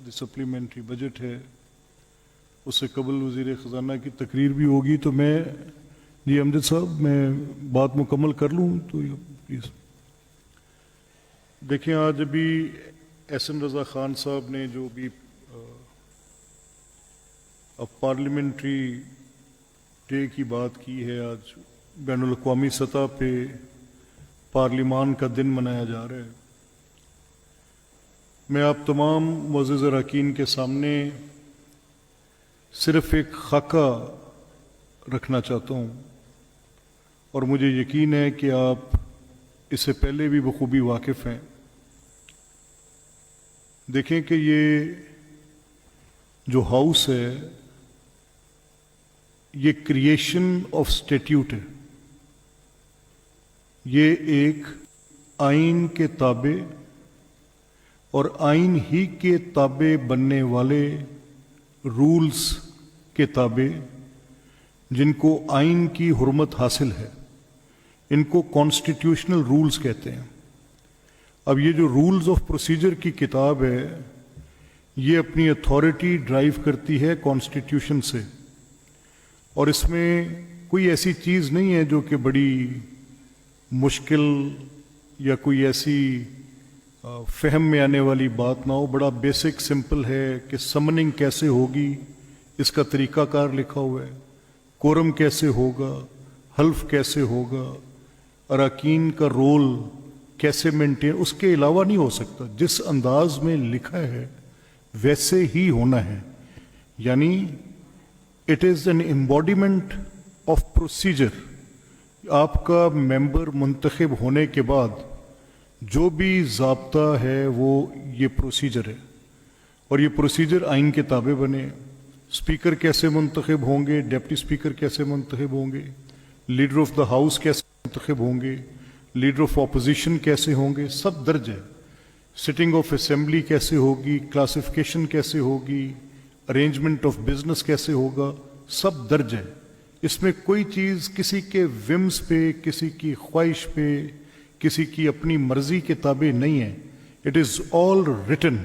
जो supplementary budget है उससे कबल वज़ीर ख़जाना की तकरीर भी होगी, तो मैं जी अमजद साहब मैं बात मुकम्मल कर लूँ तो प्लीज़। देखिए, आज अभी एहसन रज़ा ख़ान साहब ने जो भी अब पार्लियामेंट्री डे की बात की है, आज बैनुल अक़वामी सतह पे पार्लिमान का दिन मनाया जा रहा है। मैं आप तमाम मुअज़्ज़िज़ अरकान के सामने सिर्फ़ एक खाका रखना चाहता हूँ और मुझे यकीन है कि आप इससे पहले भी बखूबी वाकिफ़ हैं। देखें कि ये जो हाउस है ये क्रिएशन ऑफ स्टैट्यूट है, ये एक आइन के ताबे और आइन ही के ताबे बनने वाले रूल्स के ताबे जिनको आइन की हुर्मत हासिल है, इनको कॉन्स्टिट्यूशनल रूल्स कहते हैं। अब ये जो रूल्स ऑफ प्रोसीजर की किताब है ये अपनी अथॉरिटी ड्राइव करती है कॉन्स्टिट्यूशन से, और इसमें कोई ऐसी चीज़ नहीं है जो कि बड़ी मुश्किल या कोई ऐसी फहम में आने वाली बात ना हो। बड़ा बेसिक सिंपल है कि समनिंग कैसे होगी इसका तरीकाकार लिखा हुआ है, कोरम कैसे होगा, हल्फ कैसे होगा, अरकान का रोल कैसे मेंटेन, उसके अलावा नहीं हो सकता। जिस अंदाज में लिखा है वैसे ही होना है, यानी it is an embodiment of procedure. आपका मेंबर मुंतखब होने के बाद जो भी ज़ाब्ता है वो ये प्रोसीजर है, और ये प्रोसीजर आइन के ताबे बने। स्पीकर कैसे मुंतखब होंगे, डिप्टी स्पीकर कैसे मुंतखब होंगे, लीडर ऑफ द हाउस कैसे मुंतखब होंगे, लीडर ऑफ अपोजिशन कैसे होंगे, सब दर्ज है। सिटिंग ऑफ असेंबली कैसे होगी, क्लासिफिकेशन कैसे होगी, अरेंजमेंट ऑफ बिजनेस कैसे होगा, सब दर्ज है। इसमें कोई चीज़ किसी के विम्स पे, किसी की ख्वाहिश पे, किसी की अपनी मर्जी के ताबे नहीं है। It is all written.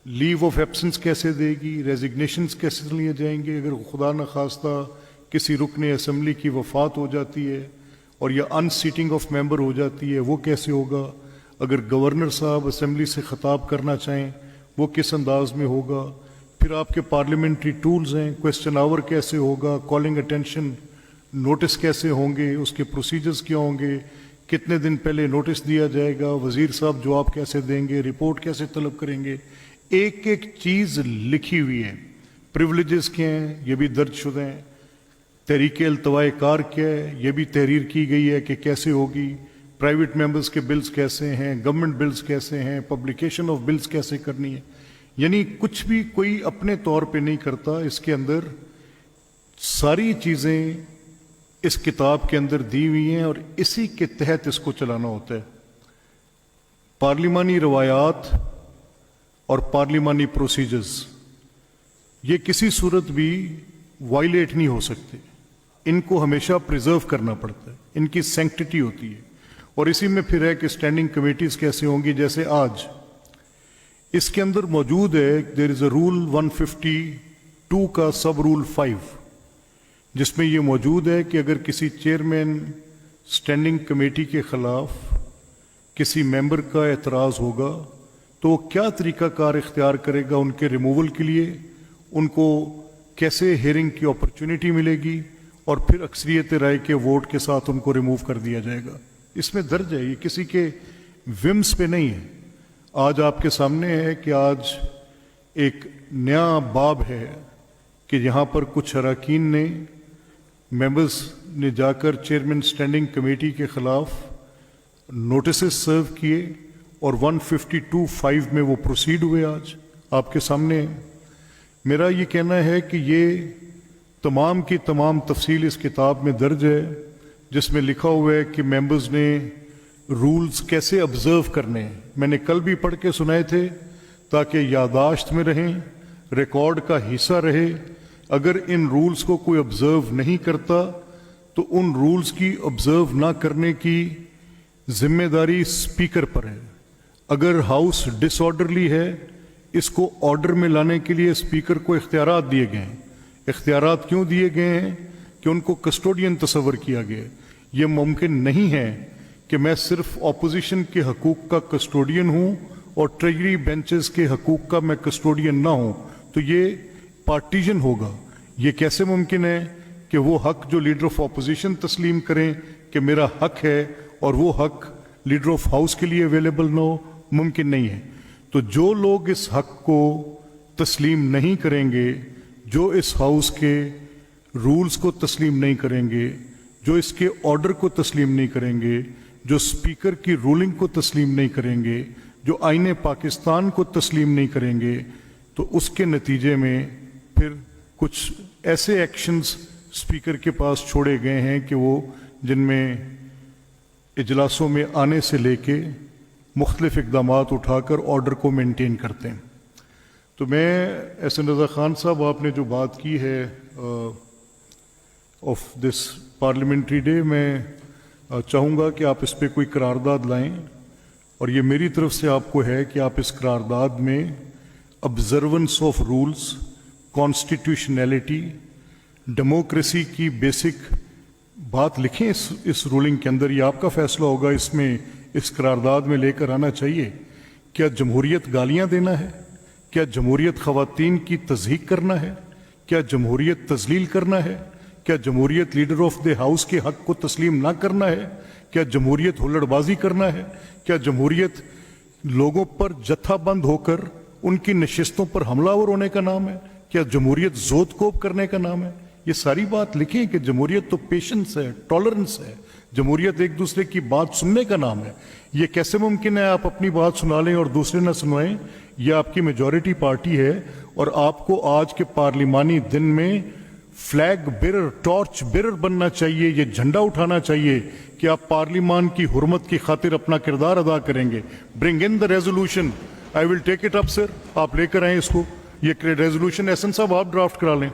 Leave of absence कैसे देगी, रेजिग्नेशंस कैसे लिए जाएंगे, अगर खुदा न खास्ता किसी रुकने असेंबली की वफात हो जाती है और या अनसीटिंग ऑफ मेंबर हो जाती है वो कैसे होगा, अगर गवर्नर साहब असेंबली से ख़ताब करना चाहें वो किस अंदाज में होगा, फिर आपके पार्लियामेंट्री टूल्स हैं, क्वेश्चन आवर कैसे होगा, कॉलिंग अटेंशन नोटिस कैसे होंगे, उसके प्रोसीजर्स क्या होंगे, कितने दिन पहले नोटिस दिया जाएगा, वज़ीर साहब जवाब कैसे देंगे, रिपोर्ट कैसे तलब करेंगे, एक एक चीज़ लिखी हुई है। प्रिविलेजेस क्या हैं ये भी दर्ज शुदा हैं, तहरीक अल्तवाए कार क्या है ये भी तहरीर की गई है कि कैसे होगी, प्राइवेट मेंबर्स के बिल्स कैसे हैं, गवर्नमेंट बिल्स कैसे हैं, पब्लिकेशन ऑफ बिल्स कैसे करनी है। यानी कुछ भी कोई अपने तौर पे नहीं करता, इसके अंदर सारी चीज़ें इस किताब के अंदर दी हुई हैं और इसी के तहत इसको चलाना होता है। पार्लिमानी रवायात और पार्लिमानी प्रोसीजर्स ये किसी सूरत भी वायलेट नहीं हो सकते, इनको हमेशा प्रिजर्व करना पड़ता है, इनकी सैंक्टिटी होती है। और इसी में फिर है कि स्टैंडिंग कमेटीज कैसे होंगी, जैसे आज इसके अंदर मौजूद है, देयर इज़ अ रूल 152 का सब रूल 5 जिसमें ये मौजूद है कि अगर किसी चेयरमैन स्टैंडिंग कमेटी के ख़िलाफ़ किसी मेंबर का एतराज़ होगा तो वो क्या तरीक़ाकार इख्तियार करेगा उनके रिमूवल के लिए, उनको कैसे हेयरिंग की अपॉर्चुनिटी मिलेगी और फिर अक्सरियत राय के वोट के साथ उनको रिमूव कर दिया जाएगा। इसमें दर्ज है, ये किसी के विम्स पे नहीं है। आज आपके सामने है कि आज एक नया बाब है कि यहाँ पर कुछ अरकान ने, मेंबर्स ने जाकर चेयरमैन स्टैंडिंग कमेटी के ख़िलाफ़ नोटिसेस सर्व किए और 152(5) में वो प्रोसीड हुए। आज आपके सामने मेरा ये कहना है कि ये तमाम की तमाम तफसील इस किताब में दर्ज है, जिसमें लिखा हुआ है कि मेंबर्स ने रूल्स कैसे ऑब्जर्व करने हैं। मैंने कल भी पढ़ के सुनाए थे ताकि यादाश्त में रहें, रिकॉर्ड का हिस्सा रहे। अगर इन रूल्स को कोई ऑब्जर्व नहीं करता तो उन रूल्स की ऑब्जर्व ना करने की जिम्मेदारी स्पीकर पर है। अगर हाउस डिसऑर्डरली है, اس کو آرڈر میں لانے کے لیے اسپیکر کو اختیارات دیے گئے ہیں. اختیارات کیوں دیے گئے ہیں؟ کہ ان کو کسٹوڈین تصور کیا گیا ہے. یہ ممکن نہیں ہے کہ میں صرف اپوزیشن کے حقوق کا کسٹوڈین ہوں اور ٹریجری بینچز کے حقوق کا میں کسٹوڈین نہ ہوں, تو یہ پارٹیشن ہوگا. یہ کیسے ممکن ہے کہ وہ حق جو لیڈر آف اپوزیشن تسلیم کریں کہ میرا حق ہے اور وہ حق لیڈر آف ہاؤس کے لیے اویلیبل نہ ہو؟ ممکن نہیں ہے. تو جو لوگ اس حق کو تسلیم نہیں کریں گے, جو اس ہاؤس کے رولز کو تسلیم نہیں کریں گے, جو اس کے آرڈر کو تسلیم نہیں کریں گے, جو اسپیکر کی رولنگ کو تسلیم نہیں کریں گے, جو آئین پاکستان کو تسلیم نہیں کریں گے, تو اس کے نتیجے میں پھر کچھ ایسے ایکشنز اسپیکر کے پاس چھوڑے گئے ہیں کہ وہ جن میں اجلاسوں میں آنے سے لے کے مختلف اقدامات اٹھا کر آرڈر کو مینٹین کرتے ہیں. تو میں احسن رضا خان صاحب, آپ نے جو بات کی ہے آف دس پارلیمنٹری ڈے, میں چاہوں گا کہ آپ اس پہ کوئی قرارداد لائیں, اور یہ میری طرف سے آپ کو ہے کہ آپ اس قرارداد میں آبزرونس آف رولز, کانسٹیٹیوشنلٹی, ڈیموکریسی کی بیسک بات لکھیں اس رولنگ کے اندر. یہ آپ کا فیصلہ ہوگا اس میں اس قرارداد میں لے کر آنا چاہیے. کیا جمہوریت گالیاں دینا ہے؟ کیا جمہوریت خواتین کی تضحیک کرنا ہے؟ کیا جمہوریت تذلیل کرنا ہے؟ کیا جمہوریت لیڈر آف دی ہاؤس کے حق کو تسلیم نہ کرنا ہے؟ کیا جمہوریت ہلڑ بازی کرنا ہے؟ کیا جمہوریت لوگوں پر جتھا بند ہو کر ان کی نشستوں پر حملہ آور ہونے کا نام ہے؟ کیا جمہوریت زود کوب کرنے کا نام ہے؟ یہ ساری بات لکھیں کہ جمہوریت تو پیشنس ہے, ٹالرنس ہے. جمہوریت ایک دوسرے کی بات سننے کا نام ہے. یہ کیسے ممکن ہے آپ اپنی بات سنا لیں اور دوسرے نہ سنوائیں؟ یہ آپ کی میجورٹی پارٹی ہے, اور آپ کو آج کے پارلیمانی دن میں فلیگ بیرر, ٹارچ بیرر بننا چاہیے. یہ جھنڈا اٹھانا چاہیے کہ آپ پارلیمان کی حرمت کی خاطر اپنا کردار ادا کریں گے. Bring in the resolution, I will take it up sir. آپ لے کر آئیں اس کو. یہ ریزولوشن احسن صاحب آپ ڈرافٹ کرا لیں.